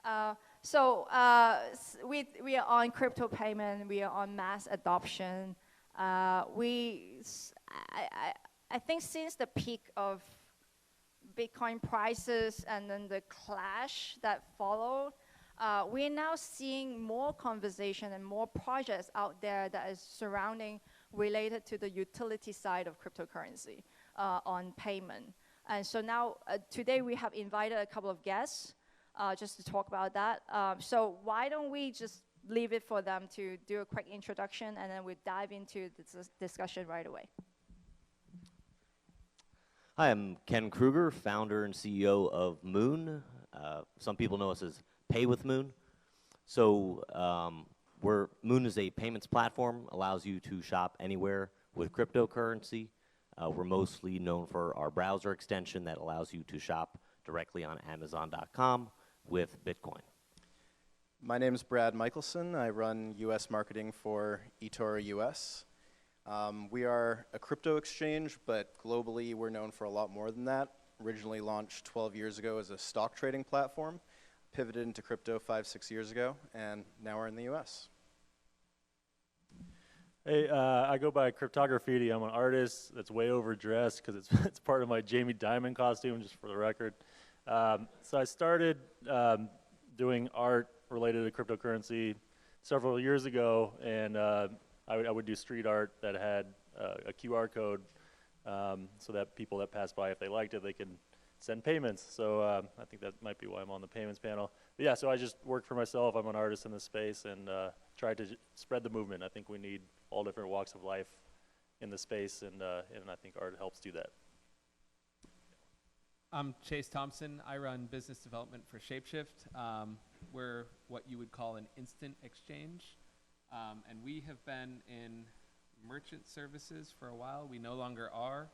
We are on crypto payment. We are on mass adoption. I think since the peak of Bitcoin prices and then the clash that followed, we're now seeing more conversation and more projects out there that is surrounding related to the utility side of cryptocurrency on payment. And so now, today we have invited a couple of guests just to talk about that. So why don't we just leave it for them to do a quick introduction, and then we dive into this discussion right away. Hi, I'm Ken Kruger, founder and CEO of Moon. Some people know us as Pay with Moon. So Moon is a payments platform, allows you to shop anywhere with cryptocurrency. We're mostly known for our browser extension that allows you to shop directly on Amazon.com with Bitcoin. My name is Brad Michelson. I run US marketing for eToro US. We are a crypto exchange, but globally we're known for a lot more than that. Originally launched 12 years ago as a stock trading platform, pivoted into crypto 5-6 years ago, and now we're in the US. Hey, I go by Cryptograffiti. I'm an artist that's way overdressed because it's part of my Jamie Dimon costume, just for the record. So I started doing art related to cryptocurrency several years ago, and I would do street art that had a QR code so that people that pass by, if they liked it, they could send payments. So I think that might be why I'm on the payments panel. But yeah, so I just work for myself. I'm an artist in this space and try to spread the movement. I think we need all different walks of life in the space, and I think art helps do that. I'm Chase Thompson. I run business development for Shapeshift. We're what you would call an instant exchange. And we have been in merchant services for a while. We no longer are.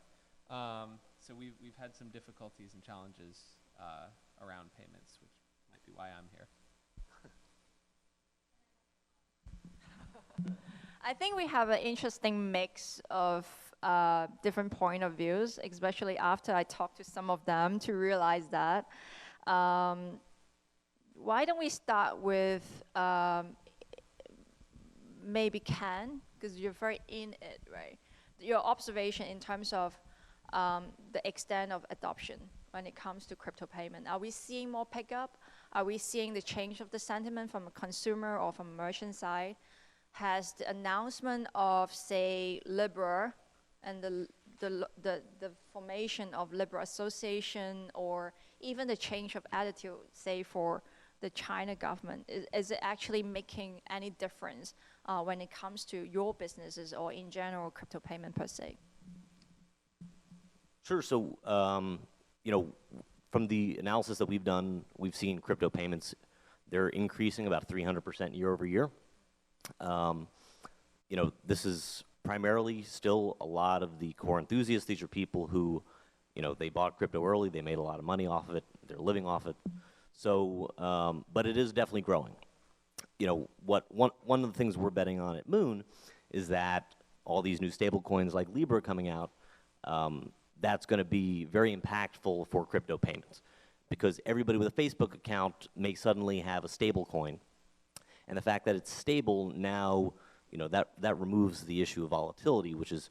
So we've had some difficulties and challenges around payments, which might be why I'm here. I think we have an interesting mix of different point of views, especially after I talked to some of them to realize that. Why don't we start with maybe Ken, because you're very in it, right? Your observation in terms of the extent of adoption when it comes to crypto payment. Are we seeing more pickup? Are we seeing the change of the sentiment from a consumer or from a merchant side? Has the announcement of, say, Libra and the formation of Libra Association, or even the change of attitude, say, for the China government, is it actually making any difference when it comes to your businesses or in general crypto payment per se? Sure. So, from the analysis that we've done, we've seen crypto payments, they're increasing about 300% year over year. This is primarily still a lot of the core enthusiasts. These are people who, they bought crypto early, they made a lot of money off of it, they're living off it. So, but it is definitely growing. One of the things we're betting on at Moon is that all these new stable coins like Libra coming out, that's going to be very impactful for crypto payments, because everybody with a Facebook account may suddenly have a stable coin. And the fact that it's stable now, that removes the issue of volatility, which is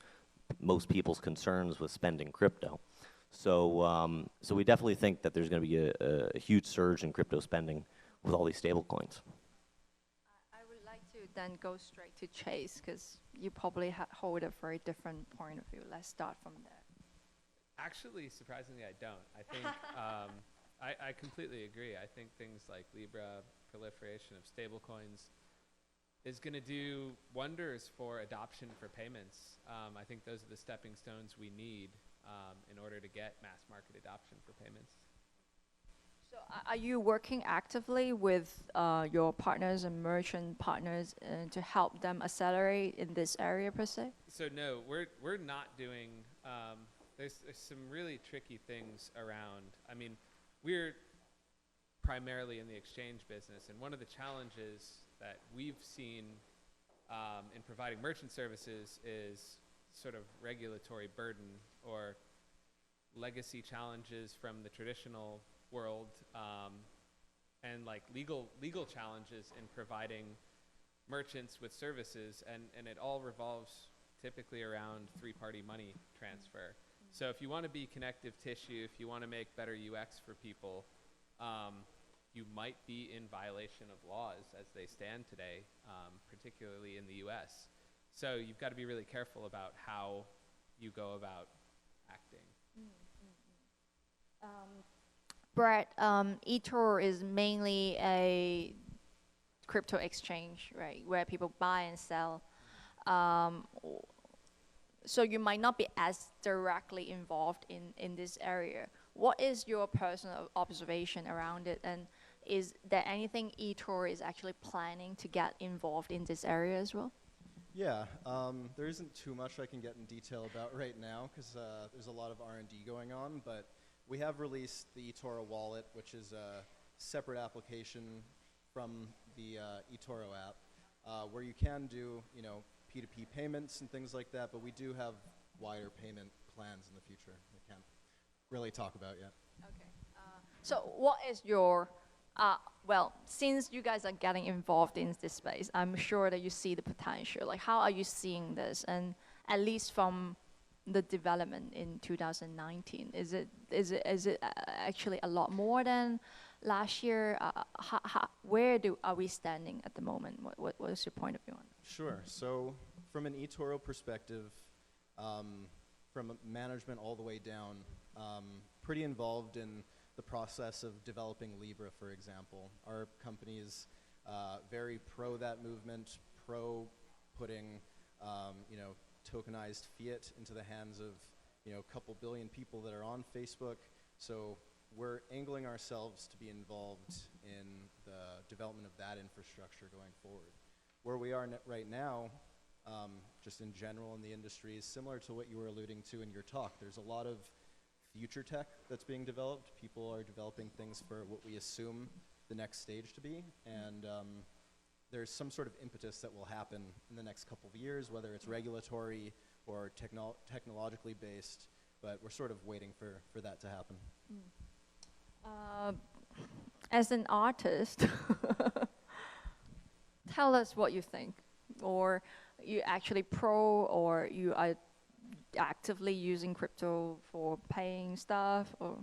most people's concerns with spending crypto. So, so we definitely think that there's going to be a huge surge in crypto spending with all these stable coins. I would like to then go straight to Chase, because you probably hold a very different point of view. Let's start from there. Actually, surprisingly, I don't. I think I completely agree. I think things like Libra, proliferation of stablecoins, is going to do wonders for adoption for payments. I think those are the stepping stones we need in order to get mass market adoption for payments. So are you working actively with your partners and merchant partners to help them accelerate in this area per se? So no, we're not doing, there's some really tricky things around. I mean, we're primarily in the exchange business, and one of the challenges that we've seen in providing merchant services is sort of regulatory burden or legacy challenges from the traditional world, and like legal challenges in providing merchants with services, and it all revolves typically around three-party money transfer. So if you want to be connective tissue, if you want to make better UX for people, you might be in violation of laws as they stand today, particularly in the US. So you've got to be really careful about how you go about acting. Brett, eToro is mainly a crypto exchange, right, where people buy and sell. So you might not be as directly involved in this area. What is your personal observation around it, and is there anything eToro is actually planning to get involved in this area as well? Yeah, there isn't too much I can get in detail about right now because there's a lot of R&D going on, but we have released the eToro wallet, which is a separate application from the eToro app, where you can do, P2P payments and things like that, but we do have wider payment plans in the future we can't really talk about yet. Okay. So what is your, well, since you guys are getting involved in this space, I'm sure that you see the potential. Like, how are you seeing this? And at least from the development in 2019, is it actually a lot more than last year? Where are we standing at the moment? What is your point of view on it? Sure. So from an eToro perspective, from management all the way down, pretty involved in the process of developing Libra, for example. Our company is very pro that movement, pro putting, tokenized fiat into the hands of, a couple billion people that are on Facebook. So we're angling ourselves to be involved in the development of that infrastructure going forward. Where we are right now, just in general in the industry, is similar to what you were alluding to in your talk. There's a lot of future tech that's being developed. People are developing things for what we assume the next stage to be, and there's some sort of impetus that will happen in the next couple of years, whether it's regulatory or technologically based, but we're sort of waiting for that to happen. As an artist, tell us what you think, or you actually pro, or you are actively using crypto for paying stuff, or?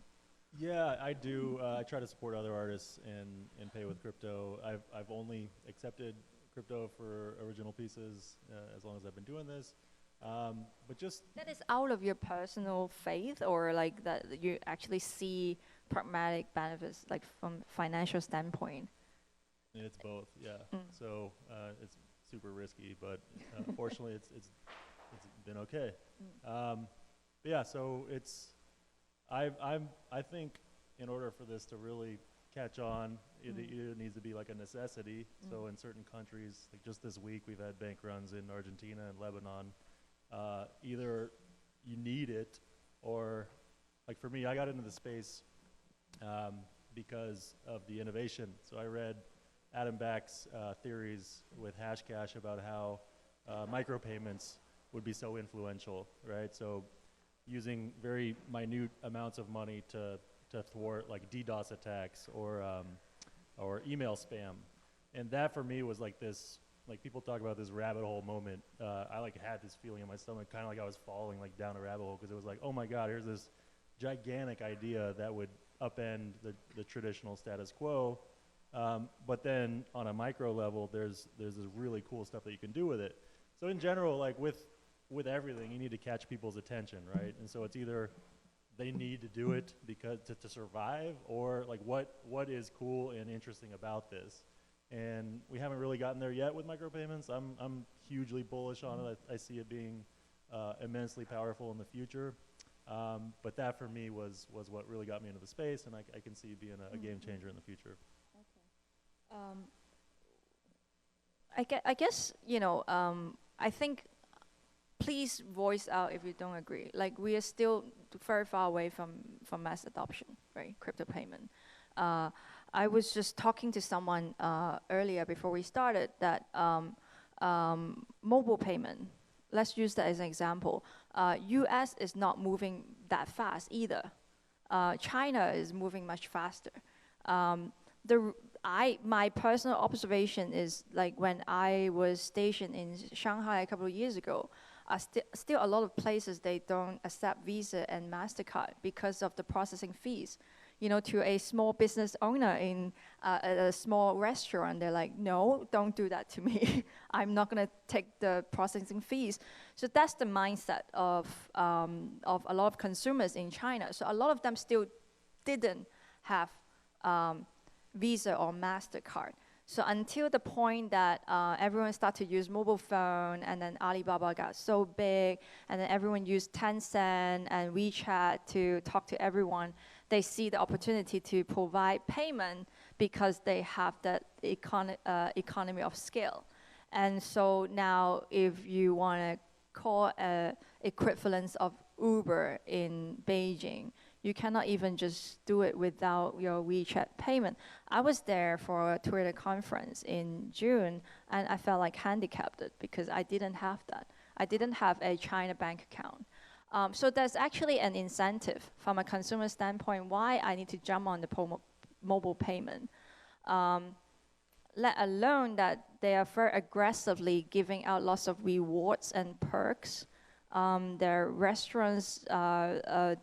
Yeah, I do. I try to support other artists and pay with crypto. I've only accepted crypto for original pieces as long as I've been doing this. But just That is out of your personal faith, or like that you actually see pragmatic benefits, like from financial standpoint? it's both, yeah. So it's super risky, but fortunately it's been okay. But yeah, so I think in order for this to really catch on, it needs to be like a necessity. So in certain countries, like just this week, we've had bank runs in Argentina and Lebanon. Either you need it, or like for me, I got into the space because of the innovation. So I read Adam Back's theories with Hashcash about how micropayments would be so influential, right? So using very minute amounts of money to thwart like DDoS attacks or email spam. And that for me was like this, like people talk about this rabbit hole moment. I like had this feeling in my stomach, kind of like I was falling like down a rabbit hole, because it was like, oh my God, here's this gigantic idea that would upend the traditional status quo. But then on a micro level, there's this really cool stuff that you can do with it. So in general, like with everything, you need to catch people's attention, right? And so it's either they need to do it because to survive, or like what is cool and interesting about this. And we haven't really gotten there yet with micropayments. I'm hugely bullish on it. I see it being immensely powerful in the future. But that for me was what really got me into the space, and I can see it being a game changer in the future. I guess, I think, please voice out if you don't agree. Like, we are still very far away from mass adoption, right? Crypto payment. I was just talking to someone earlier before we started that mobile payment, let's use that as an example. US is not moving that fast either. China is moving much faster. my personal observation is like when I was stationed in Shanghai a couple of years ago, still a lot of places they don't accept Visa and MasterCard because of the processing fees. You know, to a small business owner in a small restaurant, they're like, no, don't do that to me. I'm not gonna take the processing fees. So that's the mindset of a lot of consumers in China. So a lot of them still didn't have Visa or MasterCard. So until the point that everyone started to use mobile phone, and then Alibaba got so big, and then everyone used Tencent and WeChat to talk to everyone, they see the opportunity to provide payment because they have that economy of scale. And so now if you want to call equivalence of Uber in Beijing, you cannot even just do it without your WeChat payment. I was there for a Twitter conference in June, and I felt like handicapped because I didn't have that. I didn't have a China bank account. So there's actually an incentive from a consumer standpoint why I need to jump on the mobile payment. Let alone that they are very aggressively giving out lots of rewards and perks. There are restaurants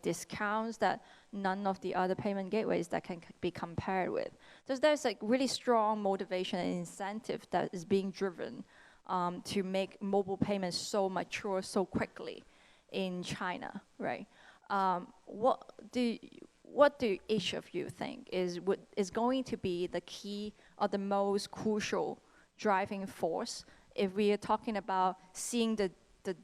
discounts that none of the other payment gateways that can be compared with. So there's like really strong motivation and incentive that is being driven to make mobile payments so mature so quickly in China, right? What do each of you think is going to be the key or the most crucial driving force if we are talking about seeing the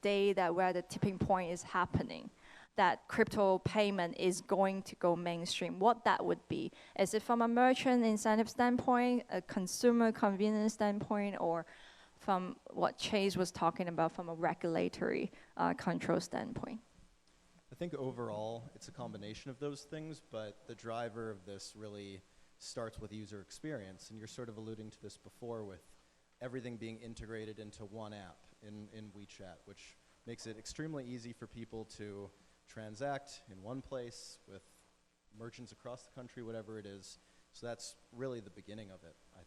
day that where the tipping point is happening, that crypto payment is going to go mainstream, what that would be? Is it from a merchant incentive standpoint, a consumer convenience standpoint, or from what Chase was talking about from a regulatory control standpoint? I think overall it's a combination of those things, but the driver of this really starts with user experience, and you're sort of alluding to this before with everything being integrated into one app in WeChat, which makes it extremely easy for people to transact in one place with merchants across the country, whatever it is. So that's really the beginning of it, I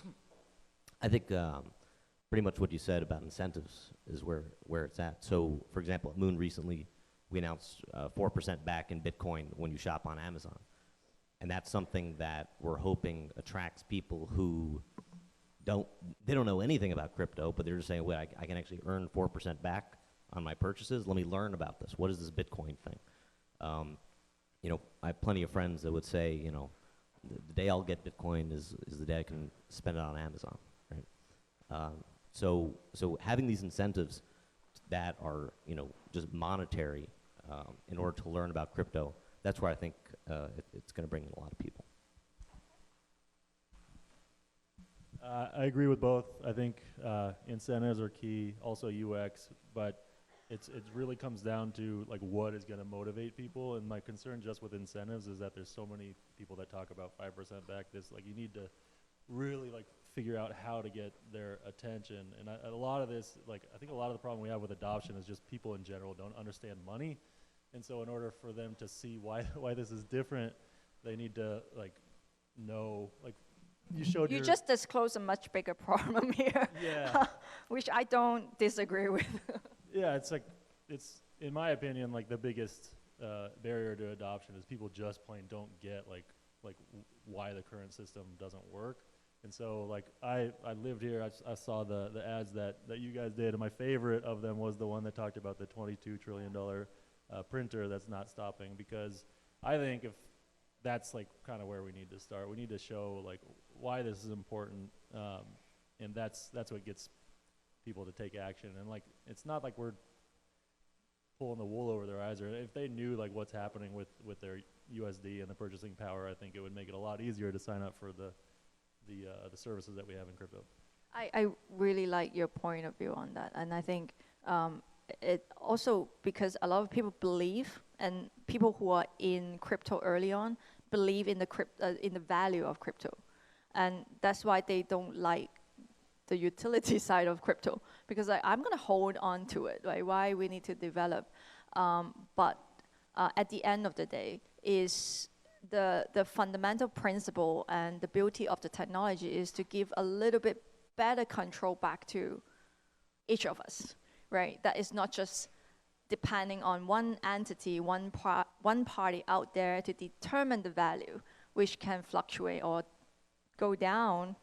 think. I think pretty much what you said about incentives is where it's at. So, for example, at Moon recently, we announced 4% back in Bitcoin when you shop on Amazon. And that's something that we're hoping attracts people who don't know anything about crypto, but they're just saying, wait, I can actually earn 4% back on my purchases. Let me learn about this. What is this Bitcoin thing? You know, I have plenty of friends that would say, you know, the day I'll get Bitcoin is the day I can spend it on Amazon, right? So having these incentives that are, you know, just monetary in order to learn about crypto, that's where I think it's going to bring in a lot of people. I agree with both. I think incentives are key, also UX, but it really comes down to like what is going to motivate people. And my concern just with incentives is that there's so many people that talk about 5% back. This like you need to really like figure out how to get their attention. And a lot of this, like I think a lot of the problem we have with adoption is just people in general don't understand money. And so in order for them to see why this is different, they need to like know like. You just disclosed a much bigger problem here, yeah. which I don't disagree with. Yeah, it's in my opinion like the biggest barrier to adoption is people just plain don't get like why the current system doesn't work. And so like I lived here, I saw the ads that you guys did, and my favorite of them was the one that talked about the $22 trillion printer that's not stopping, because I think if that's like kind of where we need to start. We need to show like why this is important, and that's what gets people to take action. And like it's not like we're pulling the wool over their eyes, or if they knew like what's happening with their USD and the purchasing power, I think it would make it a lot easier to sign up for the services that we have in crypto. I really like your point of view on that, and I think it also because a lot of people believe, and people who are in crypto early on believe in the value of crypto, and that's why they don't like the utility side of crypto, because I'm going to hold on to it, right? Why we need to develop, but at the end of the day, is the fundamental principle and the beauty of the technology is to give a little bit better control back to each of us, right? That is not just depending on one entity, one party out there to determine the value, which can fluctuate or go down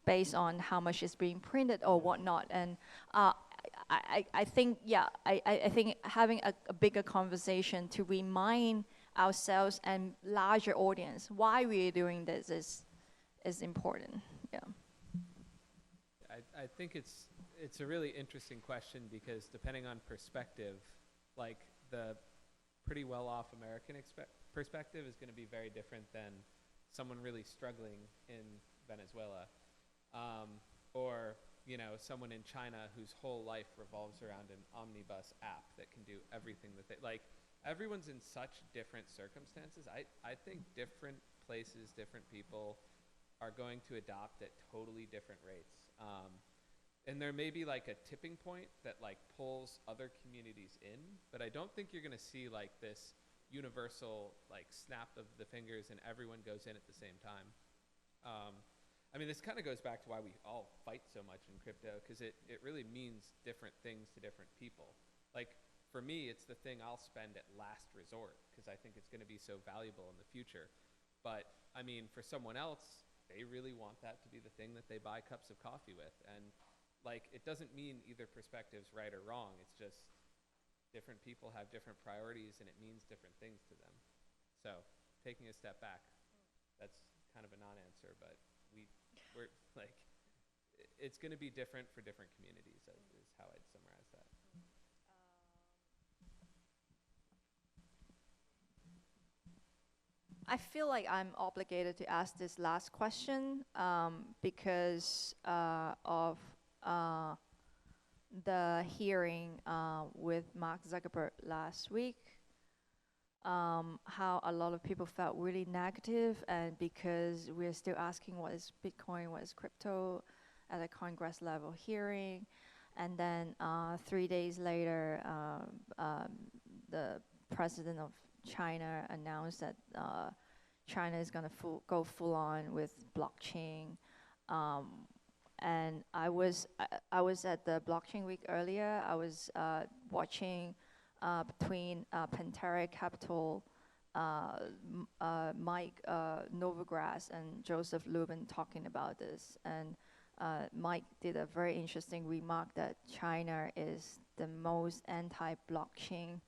based on how much is being printed or whatnot. And I think, yeah, I think having a bigger conversation to remind ourselves and larger audience why we're doing this is important. Yeah. I think it's a really interesting question because depending on perspective, like the pretty well-off American perspective is going to be very different than someone really struggling in Venezuela, or you know, someone in China whose whole life revolves around an omnibus app that can do everything that they like. Everyone's in such different circumstances. I think different places, different people are going to adopt at totally different rates. And there may be like a tipping point that like pulls other communities in, but I don't think you're going to see like this universal like snap of the fingers and everyone goes in at the same time. I mean, this kind of goes back to why we all fight so much in crypto, because it really means different things to different people. Like for me, it's the thing I'll spend at last resort because I think it's going to be so valuable in the future. But I mean, for someone else, they really want that to be the thing that they buy cups of coffee with. And like, it doesn't mean either perspective's right or wrong. It's just different people have different priorities and it means different things to them. So taking a step back, that's kind of a non-answer, but we're like, it's going to be different for different communities is how I'd summarize that. I feel like I'm obligated to ask this last question because of the hearing with Mark Zuckerberg last week. How a lot of people felt really negative, and because we're still asking what is Bitcoin, what is crypto at a Congress level hearing, and then 3 days later, the president of China announced that China is going to go full on with blockchain. And I was at the blockchain week earlier. I was watching between Pantera Capital, Mike Novogratz and Joseph Lubin talking about this. And Mike did a very interesting remark that China is the most anti-blockchain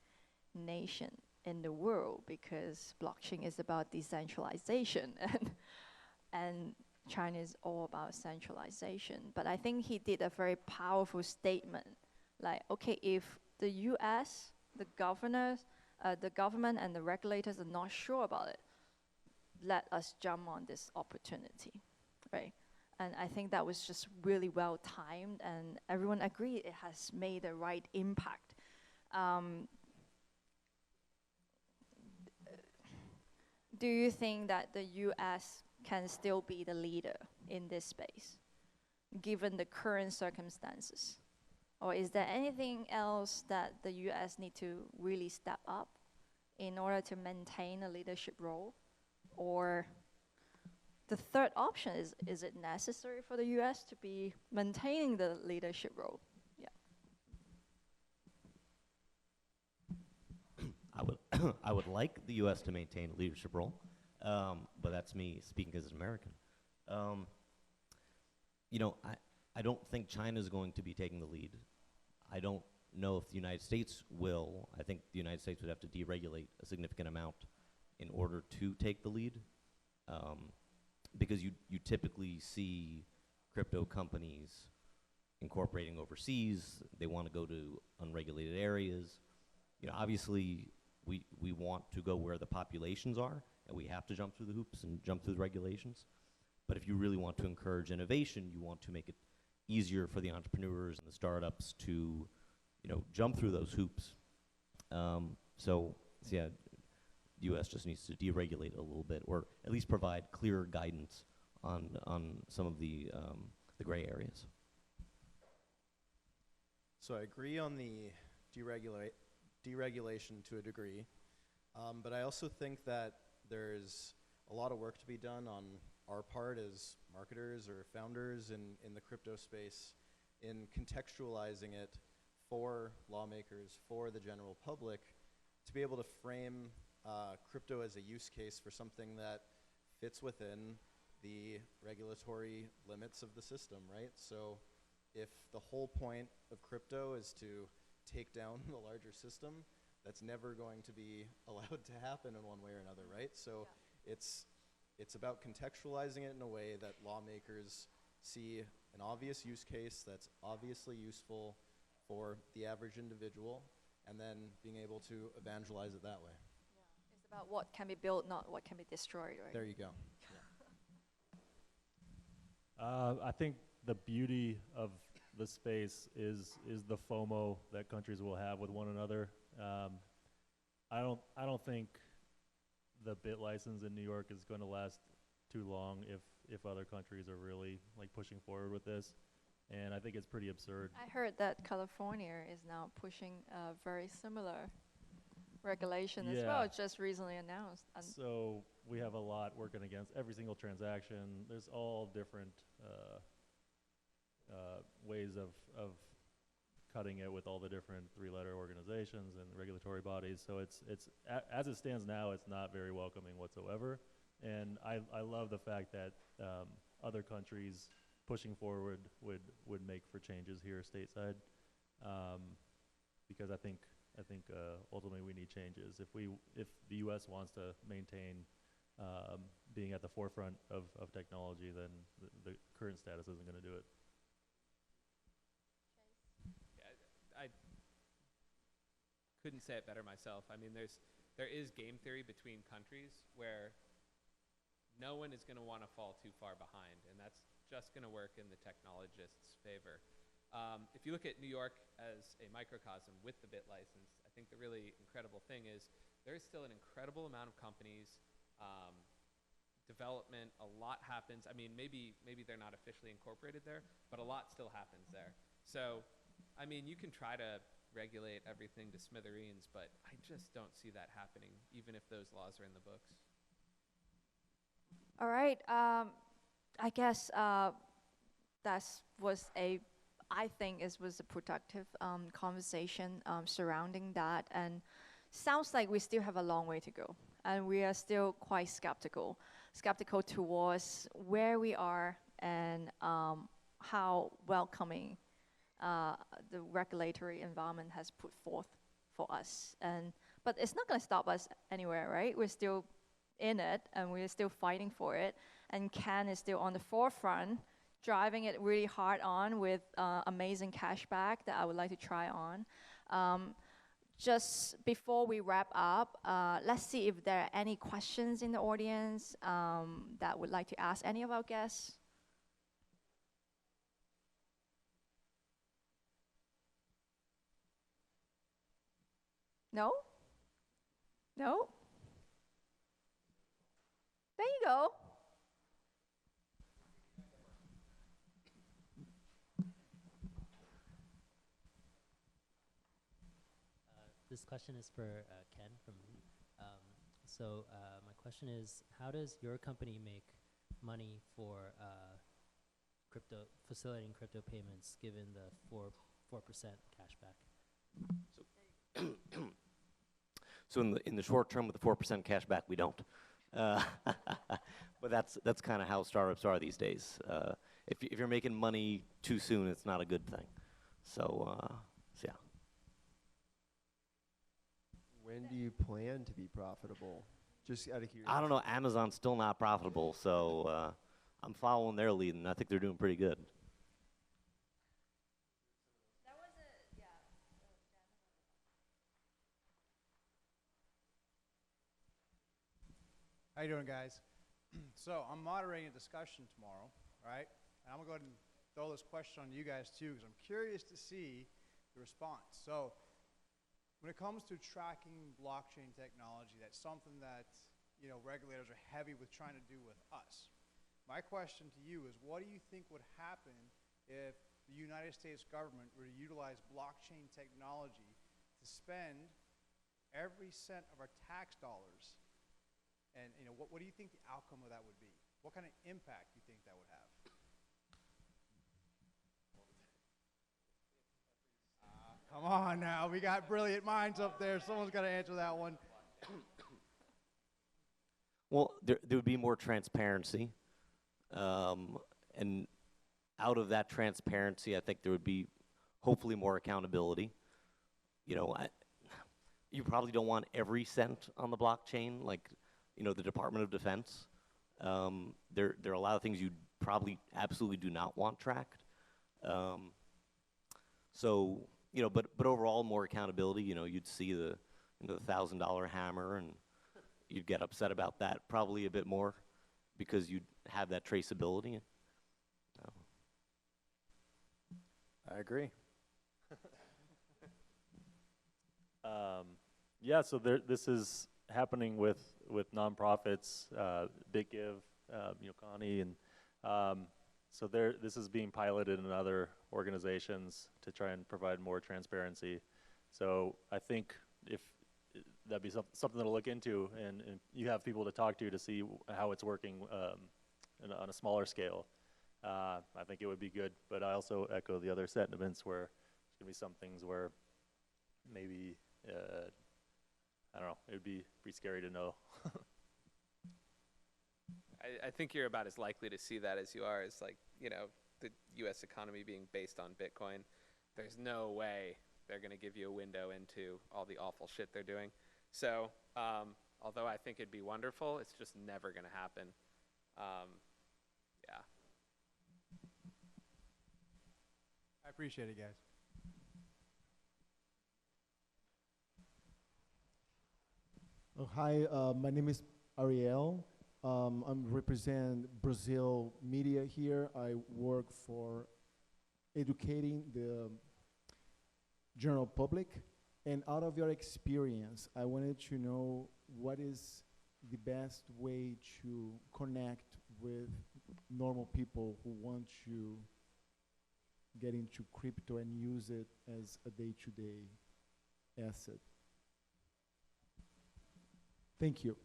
nation in the world because blockchain is about decentralization and China is all about centralization. But I think he did a very powerful statement, like, okay, if the US, the government and the regulators are not sure about it, let us jump on this opportunity, right? And I think that was just really well timed, and everyone agreed it has made the right impact. Do you think that the US can still be the leader in this space, given the current circumstances? Or is there anything else that the US need to really step up in order to maintain a leadership role? Or the third option is it necessary for the US to be maintaining the leadership role? Yeah. I would like the U.S. to maintain a leadership role, but that's me speaking as an American. You know, I don't think China's going to be taking the lead. I don't know if the United States will. I think the United States would have to deregulate a significant amount in order to take the lead, because you typically see crypto companies incorporating overseas. They want to go to unregulated areas. You know, obviously, we want to go where the populations are, and we have to jump through the hoops and jump through the regulations. But if you really want to encourage innovation, you want to make it easier for the entrepreneurs and the startups to, you know, jump through those hoops. So yeah, the U.S. just needs to deregulate a little bit, or at least provide clearer guidance on some of the gray areas. So I agree on the deregulation to a degree, but I also think that There's a lot of work to be done on our part as marketers or founders in the crypto space in contextualizing it for lawmakers, for the general public, to be able to frame crypto as a use case for something that fits within the regulatory limits of the system, right? So if the whole point of crypto is to take down the larger system, that's never going to be allowed to happen in one way or another, right? So it's about contextualizing it in a way that lawmakers see an obvious use case that's obviously useful for the average individual, and then being able to evangelize it that way. Yeah. It's about what can be built, not what can be destroyed, right? There you go. I think the beauty of the space is the FOMO that countries will have with one another. I don't think the bit license in New York is going to last too long if other countries are really like pushing forward with this, and I think it's pretty absurd. I heard that California is now pushing a very similar regulation as well, just recently announced. So we have a lot working against every single transaction. There's all different ways of cutting it with all the different three-letter organizations and regulatory bodies. So it's as it stands now, it's not very welcoming whatsoever. And I love the fact that other countries pushing forward would make for changes here stateside, because I think ultimately we need changes. If the U.S. wants to maintain being at the forefront of technology, then the current status isn't going to do it. I couldn't say it better myself. I mean, there is game theory between countries where no one is going to want to fall too far behind, and that's just going to work in the technologist's favor. If you look at New York as a microcosm with the bit license, I think the really incredible thing is there is still an incredible amount of companies, development, a lot happens. I mean, maybe they're not officially incorporated there, but a lot still happens there. So, I mean, you can try to regulate everything to smithereens, but I just don't see that happening, even if those laws are in the books. All right. I guess I think it was a productive conversation surrounding that, and sounds like we still have a long way to go, and we are still quite skeptical towards where we are and how welcoming the regulatory environment has put forth for us. But it's not going to stop us anywhere, right? We're still in it, and we're still fighting for it. And Ken is still on the forefront, driving it really hard on with amazing cashback that I would like to try on. Just before we wrap up, let's see if there are any questions in the audience that would like to ask any of our guests. No? No? There you go. This question is for Ken from Lee. My question is, how does your company make money for facilitating crypto payments given the 4% cashback? So in the short term, with the 4% cashback, we don't. But that's kind of how startups are these days. If you're making money too soon, it's not a good thing. So yeah. When do you plan to be profitable? Just out of curiosity. I don't know. Amazon's still not profitable, so I'm following their lead, and I think they're doing pretty good. How you doing, guys? So I'm moderating a discussion tomorrow, right? And I'm gonna go ahead and throw this question on you guys too, because I'm curious to see the response. So when it comes to tracking blockchain technology, that's something that regulators are heavy with trying to do with us. My question to you is, what do you think would happen if the United States government were to utilize blockchain technology to spend every cent of our tax dollars And what do you think the outcome of that would be? What kind of impact do you think that would have? Come on now, we got brilliant minds up there. Someone's got to answer that one. Well, there would be more transparency, and out of that transparency, I think there would be hopefully more accountability. You probably don't want every cent on the blockchain, like the Department of Defense. There are a lot of things you probably absolutely do not want tracked. So but overall more accountability. You'd see the $1,000 hammer and you'd get upset about that probably a bit more because you'd have that traceability. I agree. Yeah, so this is happening with nonprofits, Big Give, Connie, and so this is being piloted in other organizations to try and provide more transparency. So I think if that'd be something to look into, and you have people to talk to see how it's working on a smaller scale. I think it would be good, but I also echo the other sentiments where there's going to be some things where maybe, I don't know, it would be pretty scary to know. I think you're about as likely to see that as you are as the U.S. economy being based on Bitcoin. There's no way they're going to give you a window into all the awful shit they're doing. So although I think it'd be wonderful, it's just never going to happen. Yeah. I appreciate it, guys. Oh, hi, my name is Ariel. I'm represent Brazil media here. I work for educating the general public. And out of your experience, I wanted to know what is the best way to connect with normal people who want to get into crypto and use it as a day-to-day asset. Thank you.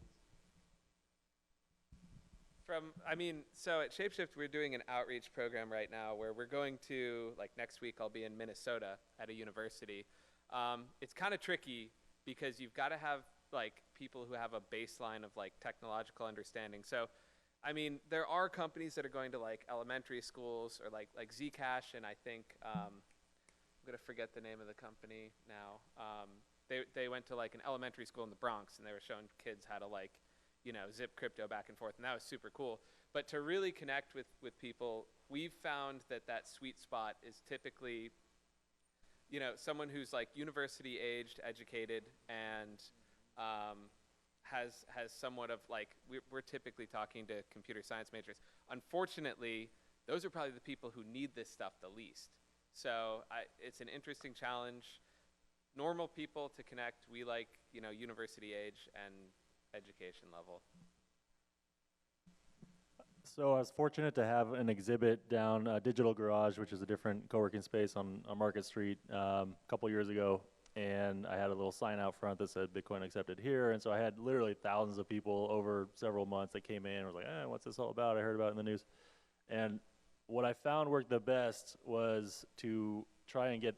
So at Shapeshift, we're doing an outreach program right now where we're going to, next week I'll be in Minnesota at a university. It's kind of tricky because you've got to have, people who have a baseline of, technological understanding. So, there are companies that are going to, elementary schools or, like Zcash, and I think, I'm going to forget the name of the company now. They went to, an elementary school in the Bronx, and they were showing kids how to, zip crypto back and forth, and that was super cool. But to really connect with people, we've found that sweet spot is typically, someone who's university aged, educated, and has somewhat of we're typically talking to computer science majors. Unfortunately, those are probably the people who need this stuff the least. So it's an interesting challenge. Normal people to connect, we university age and education level. So I was fortunate to have an exhibit down Digital Garage, which is a different co-working space on Market Street, a couple years ago. And I had a little sign out front that said Bitcoin accepted here. And so I had literally thousands of people over several months that came in and was like, what's this all about? I heard about it in the news. And what I found worked the best was to try and get,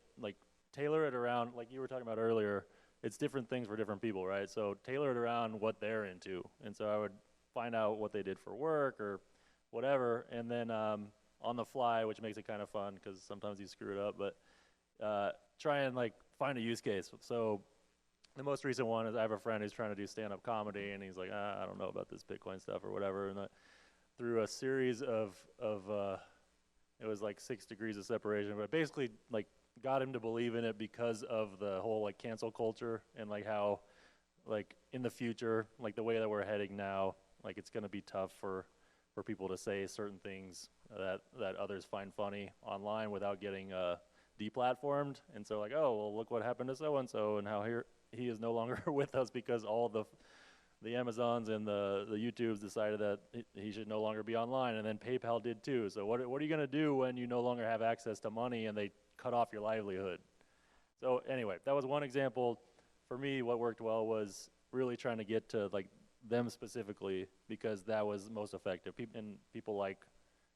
tailor it around, like you were talking about earlier, it's different things for different people, right? So tailor it around what they're into. And so I would find out what they did for work or whatever, and then on the fly, which makes it kind of fun because sometimes you screw it up, but try and find a use case. So the most recent one is I have a friend who's trying to do stand-up comedy, and he's like, I don't know about this Bitcoin stuff or whatever. And through a series of it was 6 degrees of separation, but basically got him to believe in it because of the whole cancel culture and how in the future, the way that we're heading now, it's going to be tough for people to say certain things that others find funny online without getting deplatformed. And so oh, well, look what happened to so-and-so and how he is no longer with us because all the Amazons and the YouTubes decided that he should no longer be online, and then PayPal did too. So what are you going to do when you no longer have access to money and they cut off your livelihood? So anyway, that was one example. For me, what worked well was really trying to get to them specifically because that was most effective. And people like,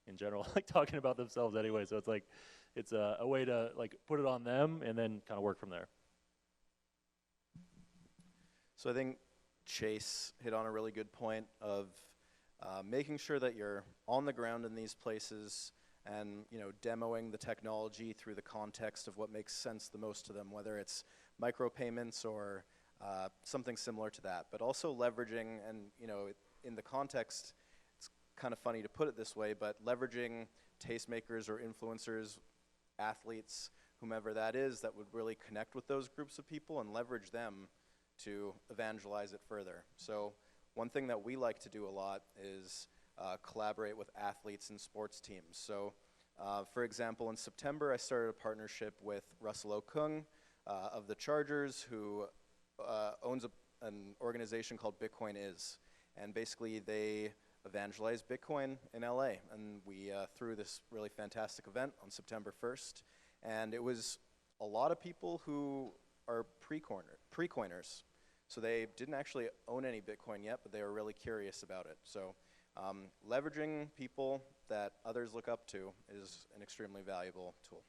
in general, like talking about themselves anyway. So it's like, it's a way to like put it on them and then kind of work from there. So I think Chase hit on a really good point of making sure that you're on the ground in these places and demoing the technology through the context of what makes sense the most to them, whether it's micropayments or something similar to that, but also leveraging, and in the context, it's kind of funny to put it this way, but leveraging tastemakers or influencers, athletes, whomever that is, that would really connect with those groups of people and leverage them to evangelize it further. So one thing that we like to do a lot is collaborate with athletes and sports teams. So for example, in September, I started a partnership with Russell Okung of the Chargers, who owns an organization called Bitcoin Is. And basically they evangelize Bitcoin in LA. And we threw this really fantastic event on September 1st. And it was a lot of people who are pre-coiners. So they didn't actually own any Bitcoin yet, but they were really curious about it. So leveraging people that others look up to is an extremely valuable tool.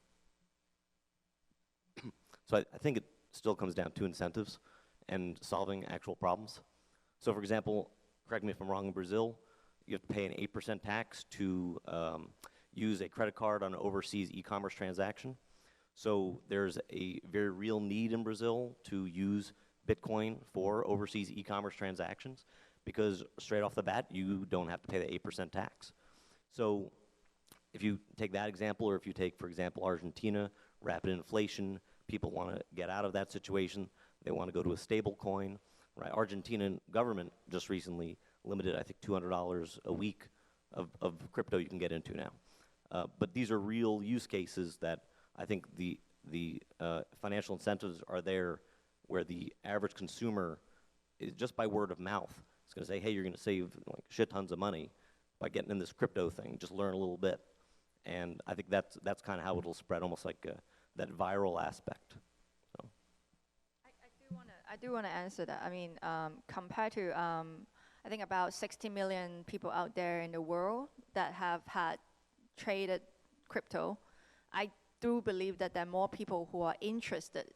So I think it still comes down to incentives and solving actual problems. So for example, correct me if I'm wrong, in Brazil, you have to pay an 8% tax to use a credit card on an overseas e-commerce transaction. So there's a very real need in Brazil to use Bitcoin for overseas e-commerce transactions because straight off the bat, you don't have to pay the 8% tax. So if you take that example, or if you take, for example, Argentina, rapid inflation, people want to get out of that situation. They want to go to a stable coin, right? Argentinian government just recently limited, I think, $200 a week of crypto you can get into now. But these are real use cases that I think the financial incentives are there where the average consumer is just by word of mouth. It's going to say, hey, you're going to save like shit tons of money by getting in this crypto thing. Just learn a little bit. And I think that's kind of how it'll spread, almost like that viral aspect. So. I do want to answer that. I mean, compared to, I think about 60 million people out there in the world that have had traded crypto, I do believe that there are more people who are interested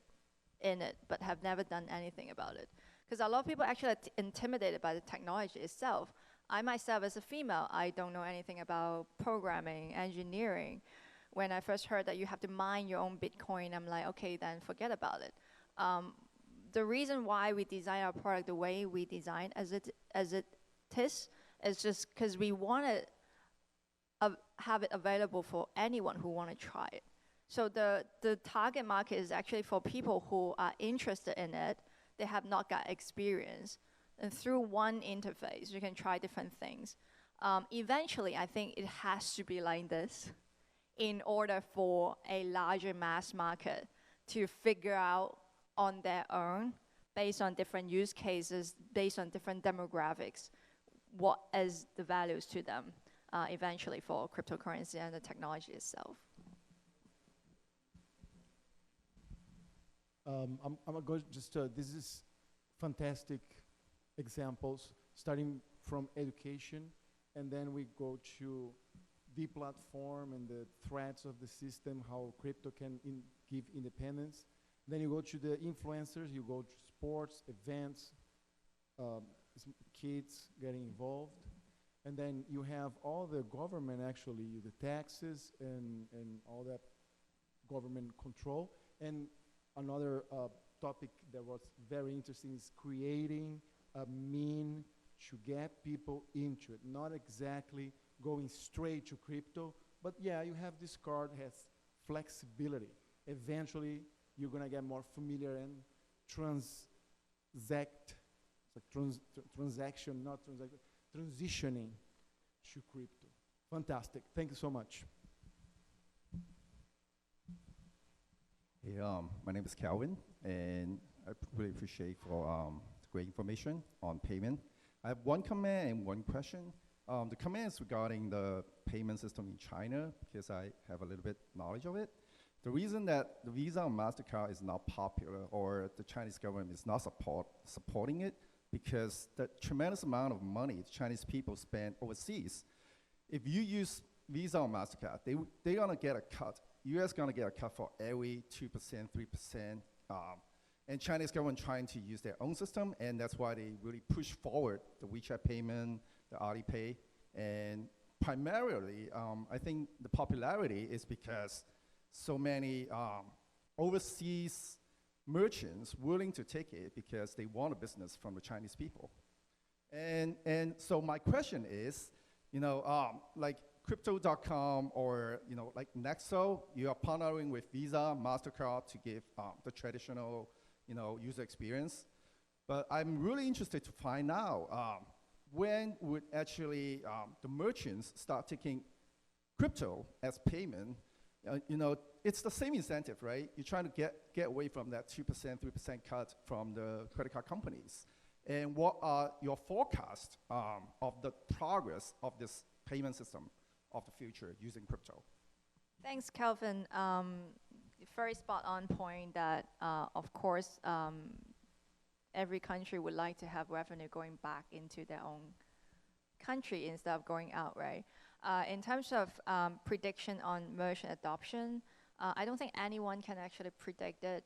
in it but have never done anything about it. Because a lot of people actually are intimidated by the technology itself. I myself, as a female, I don't know anything about programming, engineering. When I first heard that you have to mine your own Bitcoin, I'm like, okay, then forget about it. The reason why we design our product the way we design as it is just because we want to have it available for anyone who want to try it. So the target market is actually for people who are interested in it. They have not got experience. And through one interface, you can try different things. Eventually, I think it has to be like this in order for a larger mass market to figure out on their own, based on different use cases, based on different demographics, what is the values to them eventually for cryptocurrency and the technology itself. I'm gonna go just, this is fantastic examples, starting from education, and then we go to the platform and the threats of the system, how crypto can give independence. Then you go to the influencers, you go to sports, events, kids getting involved. And then you have all the government, actually, the taxes and all that government control. And another topic that was very interesting is creating a mean to get people into it. Not exactly going straight to crypto, but yeah, you have this card has flexibility. Eventually, you're gonna get more familiar and transitioning to crypto. Fantastic, thank you so much. Hey, my name is Calvin, and I really appreciate for great information on payment. I have one comment and one question. The comment is regarding the payment system in China, because I have a little bit knowledge of it. The reason that the Visa and MasterCard is not popular, or the Chinese government is not supporting it, because the tremendous amount of money Chinese people spend overseas, if you use Visa or MasterCard, they're gonna get a cut. US gonna get a cut for every 2%, 3%. And Chinese government trying to use their own system, and that's why they really push forward the WeChat payment, the Alipay, and primarily, I think the popularity is because so many overseas merchants willing to take it because they want a business from the Chinese people. And so my question is, like Crypto.com or like Nexo, you are partnering with Visa, MasterCard to give the traditional user experience. But I'm really interested to find out when would actually the merchants start taking crypto as payment. It's the same incentive, right? You're trying to get away from that 2%, 3% cut from the credit card companies. And what are your forecasts of the progress of this payment system of the future using crypto? Thanks, Calvin. Very spot on point that, of course, every country would like to have revenue going back into their own country instead of going out, right? In terms of prediction on merchant adoption, I don't think anyone can actually predict it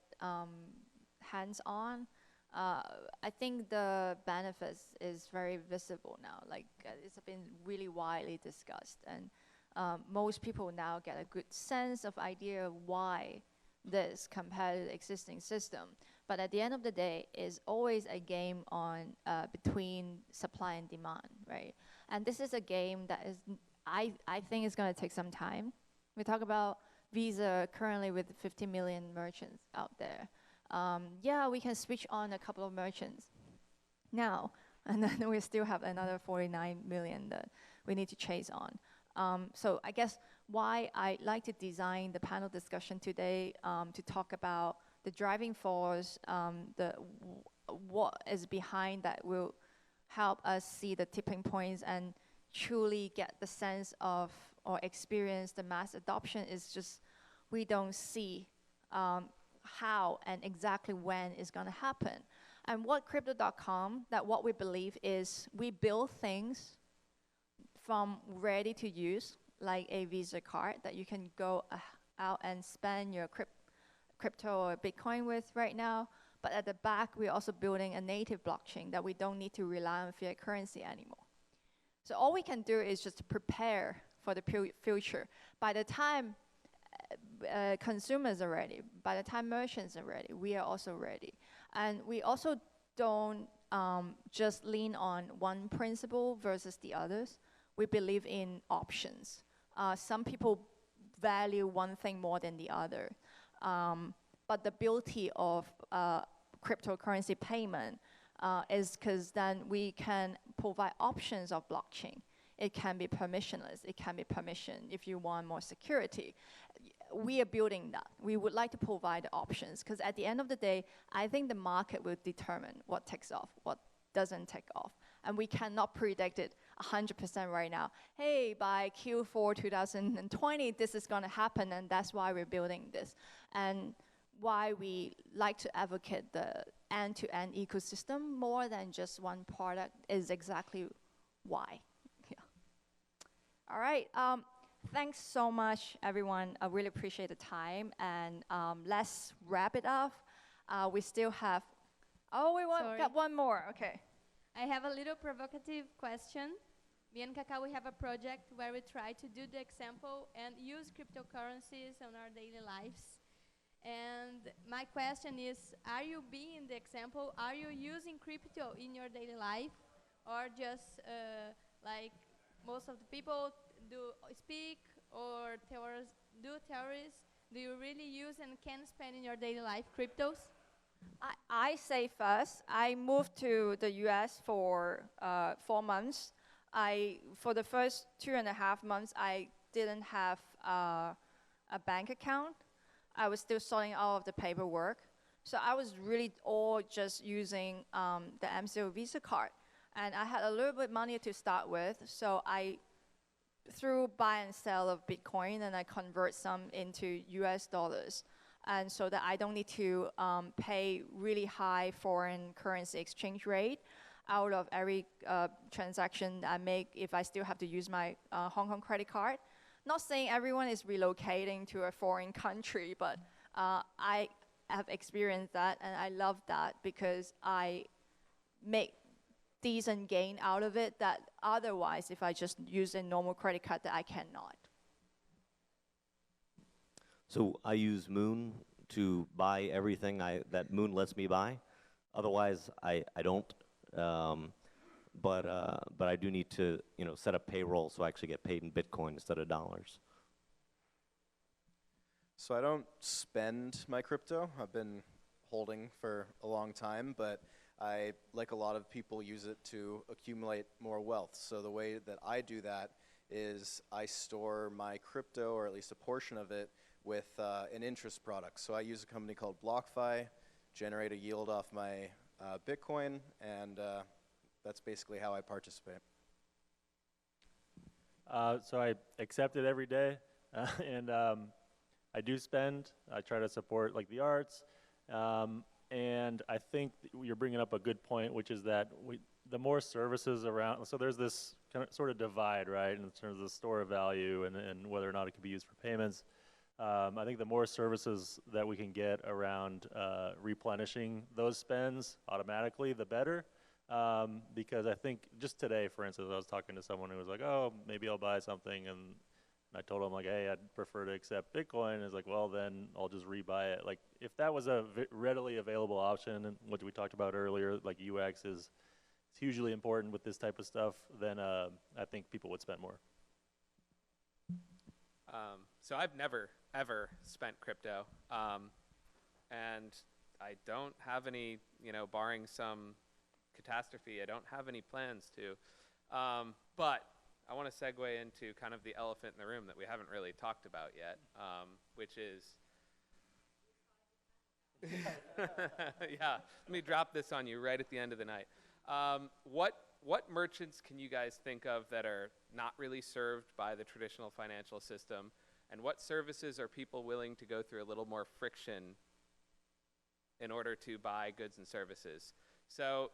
hands-on. I think the benefits is very visible now. Like it's been really widely discussed, and most people now get a good sense of idea of why this compared to the existing system. But at the end of the day, it's always a game on between supply and demand, right? And this is a game that is, I think is going to take some time. We talk about Visa currently with 50 million merchants out there. Yeah, we can switch on a couple of merchants now, and then we still have another 49 million that we need to chase on. So I guess why I like to design the panel discussion today to talk about the driving force, what is behind that will help us see the tipping points and truly get the sense of or experience the mass adoption is just we don't see how and exactly when is going to happen. And what Crypto.com, that what we believe is we build things from ready to use, like a Visa card that you can go out and spend your crypto or Bitcoin with right now. But at the back, we're also building a native blockchain that we don't need to rely on fiat currency anymore. So all we can do is just prepare for the future. By the time consumers are ready, by the time merchants are ready, we are also ready. And we also don't just lean on one principle versus the others. We believe in options. Some people value one thing more than the other. But the beauty of cryptocurrency payment is because then we can provide options of blockchain. It can be permissionless, it can be permissioned if you want more security. We are building that. We would like to provide options because at the end of the day, I think the market will determine what takes off, what doesn't take off. And we cannot predict it 100% right now. Hey, by Q4 2020, this is going to happen, and that's why we're building this. And why we like to advocate the end-to-end ecosystem more than just one product is exactly why. Yeah. All right. Thanks so much, everyone. I really appreciate the time. And let's wrap it up. We still have, got one more. Okay. I have a little provocative question. Me and Kaká, we have a project where we try to do the example and use cryptocurrencies on our daily lives. And my question is, are you being the example? Are you using crypto in your daily life? Or just like most of the people do speak or do theories? Do you really use and can spend in your daily life cryptos? I say first, I moved to the US for 4 months. For the first 2.5 months, I didn't have a bank account. I was still sorting all of the paperwork. So I was really all just using the MCO Visa card. And I had a little bit of money to start with. So I, through buy and sell of Bitcoin, and I convert some into US dollars. And so that I don't need to pay really high foreign currency exchange rate. out of every transaction I make if I still have to use my Hong Kong credit card. Not saying everyone is relocating to a foreign country, but I have experienced that, and I love that because I make decent gain out of it that otherwise, if I just use a normal credit card, that I cannot. So I use Moon to buy everything that Moon lets me buy. Otherwise, I don't. But I do need to set up payroll so I actually get paid in Bitcoin instead of dollars. So I don't spend my crypto. I've been holding for a long time, but I, like a lot of people, use it to accumulate more wealth. So the way that I do that is I store my crypto, or at least a portion of it, with an interest product. So I use a company called BlockFi, generate a yield off my Bitcoin, and that's basically how I participate. So I accept it every day, and I do spend. I try to support like the arts, and I think you're bringing up a good point, which is that the more services around. So there's this kind of sort of divide, right, in terms of the store of value and whether or not it can be used for payments. I think the more services that we can get around replenishing those spends automatically, the better. Because I think just today, for instance, I was talking to someone who was like, oh, maybe I'll buy something, and I told him, like, hey, I'd prefer to accept Bitcoin. And it's like, well, then I'll just rebuy it. Like, if that was a readily available option, and what we talked about earlier, like UX is hugely important with this type of stuff, then I think people would spend more. So I've never, ever spent crypto. And I don't have any, barring some catastrophe, I don't have any plans to. But I want to segue into kind of the elephant in the room that we haven't really talked about yet, which is, yeah, let me drop this on you right at the end of the night. What merchants can you guys think of that are not really served by the traditional financial system, and what services are people willing to go through a little more friction in order to buy goods and services? So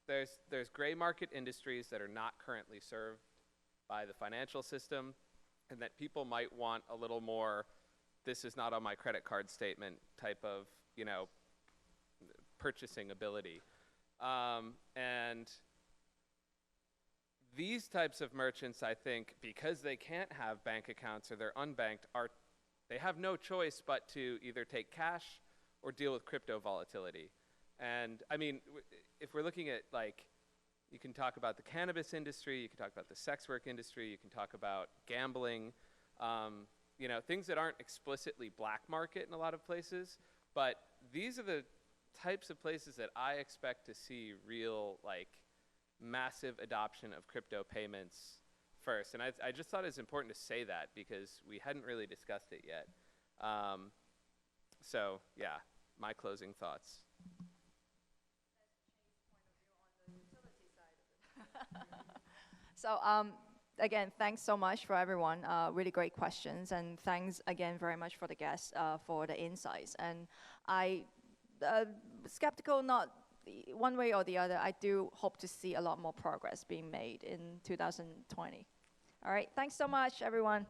there's gray market industries that are not currently served by the financial system, and that people might want a little more, this is not on my credit card statement type of, purchasing ability. And these types of merchants, I think, because they can't have bank accounts or they're unbanked, they have no choice but to either take cash or deal with crypto volatility. And I mean, if we're looking at, like, you can talk about the cannabis industry, you can talk about the sex work industry, you can talk about gambling, things that aren't explicitly black market in a lot of places, but these are the types of places that I expect to see real, like, massive adoption of crypto payments first. And I just thought it was important to say that because we hadn't really discussed it yet. So yeah, my closing thoughts. So again, thanks so much for everyone. Really great questions, and thanks again very much for the guests for the insights. And I skeptical, not one way or the other, I do hope to see a lot more progress being made in 2020. All right, thanks so much, everyone.